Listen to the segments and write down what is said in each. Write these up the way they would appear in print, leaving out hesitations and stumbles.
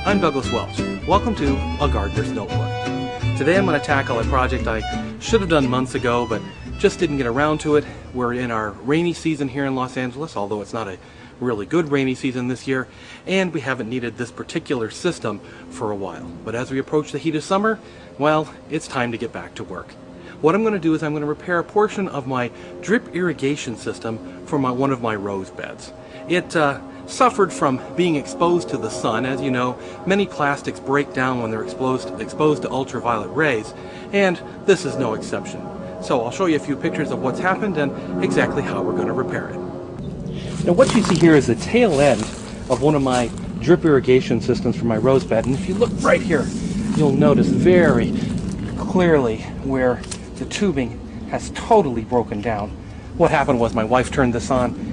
I'm Douglas Welch. Welcome to A Gardener's Notebook. Today I'm going to tackle a project I should have done months ago, but just didn't get around to it. We're in our rainy season here in Los Angeles, although it's not a really good rainy season this year, and we haven't needed this particular system for a while. But as we approach the heat of summer, well, it's time to get back to work. What I'm going to do is I'm going to repair a portion of my drip irrigation system for one of my rose beds. It suffered from being exposed to the sun. As you know, many plastics break down when they're exposed to ultraviolet rays, and this is no exception. So I'll show you a few pictures of what's happened and exactly how we're going to repair it. Now what you see here is the tail end of one of my drip irrigation systems for my rose bed, and if you look right here, you'll notice very clearly where the tubing has totally broken down. What happened was my wife turned this on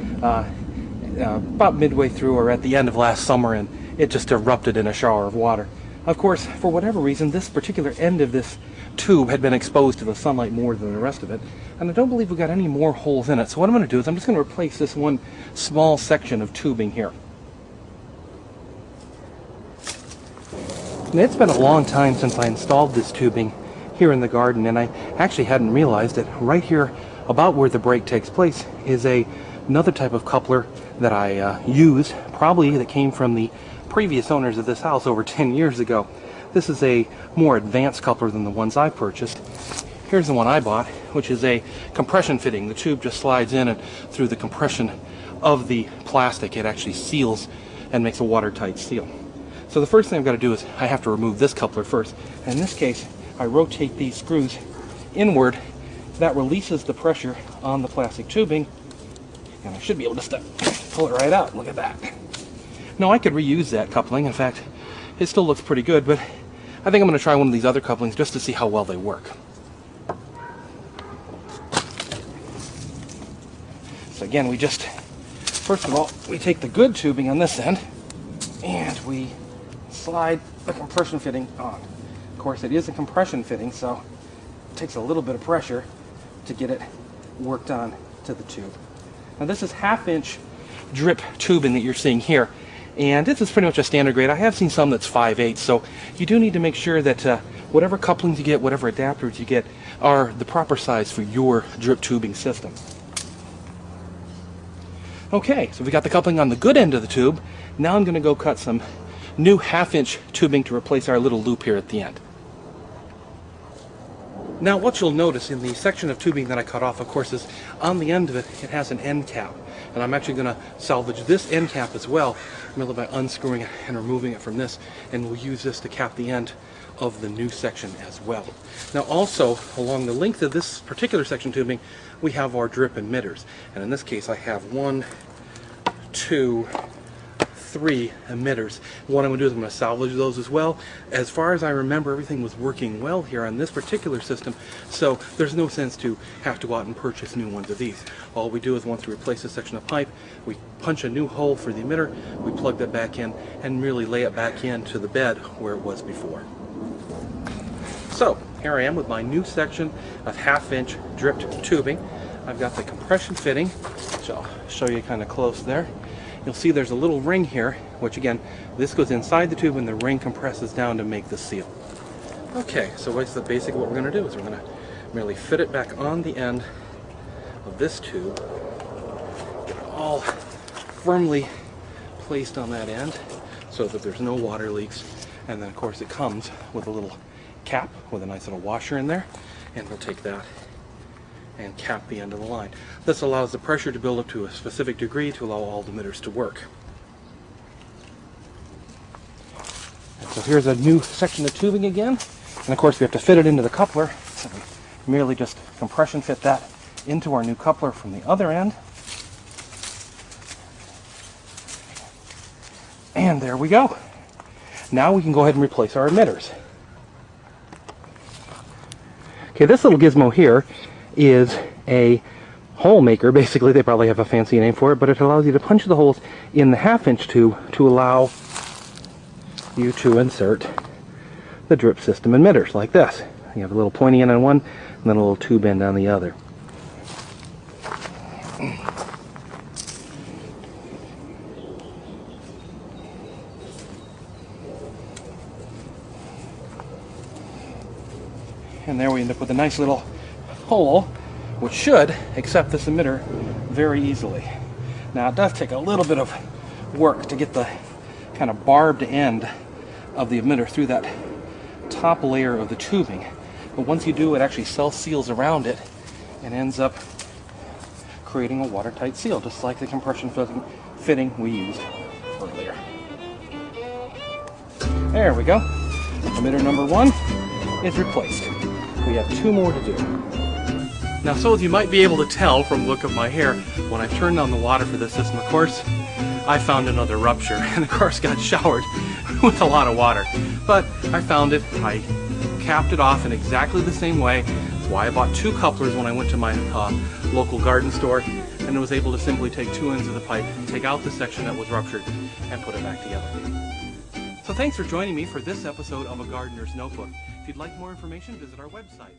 about midway through or at the end of last summer, and it just erupted in a shower of water. Of course, for whatever reason, this particular end of this tube had been exposed to the sunlight more than the rest of it, and I don't believe we got any more holes in it. So what I'm going to do is I'm just going to replace this one small section of tubing here. And it's been a long time since I installed this tubing here in the garden, and I actually hadn't realized that right here about where the break takes place is another type of coupler that I used, probably that came from the previous owners of this house over 10 years ago. This is a more advanced coupler than the ones I purchased. Here's the one I bought, which is a compression fitting. The tube just slides in, and through the compression of the plastic it actually seals and makes a watertight seal. So the first thing I've got to do is I have to remove this coupler first. And in this case, I rotate these screws inward. That releases the pressure on the plastic tubing, and I should be able to pull it right out. Look at that. Now I could reuse that coupling. In fact, it still looks pretty good, but I think I'm going to try one of these other couplings just to see how well they work. So again, first of all, we take the good tubing on this end and we slide the compression fitting on. Of course, it is a compression fitting, so it takes a little bit of pressure to get it worked on to the tube. Now this is 1/2-inch drip tubing that you're seeing here, and this is pretty much a standard grade. I have seen some that's 5/8, so you do need to make sure that whatever couplings you get, whatever adapters you get, are the proper size for your drip tubing system. Okay, so we got the coupling on the good end of the tube. Now I'm going to go cut some new 1/2-inch tubing to replace our little loop here at the end. Now what you'll notice in the section of tubing that I cut off, of course, is on the end of it, it has an end cap. And I'm actually going to salvage this end cap as well, merely by unscrewing it and removing it from this, and we'll use this to cap the end of the new section as well. Now also, along the length of this particular section tubing, we have our drip emitters. And in this case, I have 1, 2, 3 emitters. What I'm going to do is I'm going to salvage those as well. As far as I remember, everything was working well here on this particular system, so there's no sense to have to go out and purchase new ones of these. All we do is once we replace this section of pipe, we punch a new hole for the emitter, we plug that back in, and really lay it back into the bed where it was before. So here I am with my new section of 1/2-inch dripped tubing. I've got the compression fitting, which I'll show you kind of close there. You'll see there's a little ring here, which again, this goes inside the tube and the ring compresses down to make the seal. Okay, so what's the basic what we're going to do is we're going to merely fit it back on the end of this tube, get it all firmly placed on that end so that there's no water leaks, and then of course it comes with a little cap with a nice little washer in there, and we'll take that and cap the end of the line. This allows the pressure to build up to a specific degree to allow all the emitters to work. And so here's a new section of tubing again, and of course we have to fit it into the coupler, so we merely just compression fit that into our new coupler from the other end. And there we go. Now we can go ahead and replace our emitters. Okay, this little gizmo here is a hole maker. Basically, they probably have a fancy name for it, but it allows you to punch the holes in the 1/2-inch tube to allow you to insert the drip system emitters like this. You have a little pointy end on one and then a little tube end on the other. And there we end up with a nice little hole, which should accept this emitter very easily. Now it does take a little bit of work to get the kind of barbed end of the emitter through that top layer of the tubing. But once you do, it actually self-seals around it and ends up creating a watertight seal, just like the compression fitting we used earlier. There we go. Emitter number 1 is replaced. We have 2 more to do. Now, so as you might be able to tell from the look of my hair, when I turned on the water for this system, of course, I found another rupture, and of course got showered with a lot of water. But I found it, I capped it off in exactly the same way. That's why I bought 2 couplers when I went to my local garden store, and was able to simply take 2 ends of the pipe, take out the section that was ruptured, and put it back together. So thanks for joining me for this episode of A Gardener's Notebook. If you'd like more information, visit our website.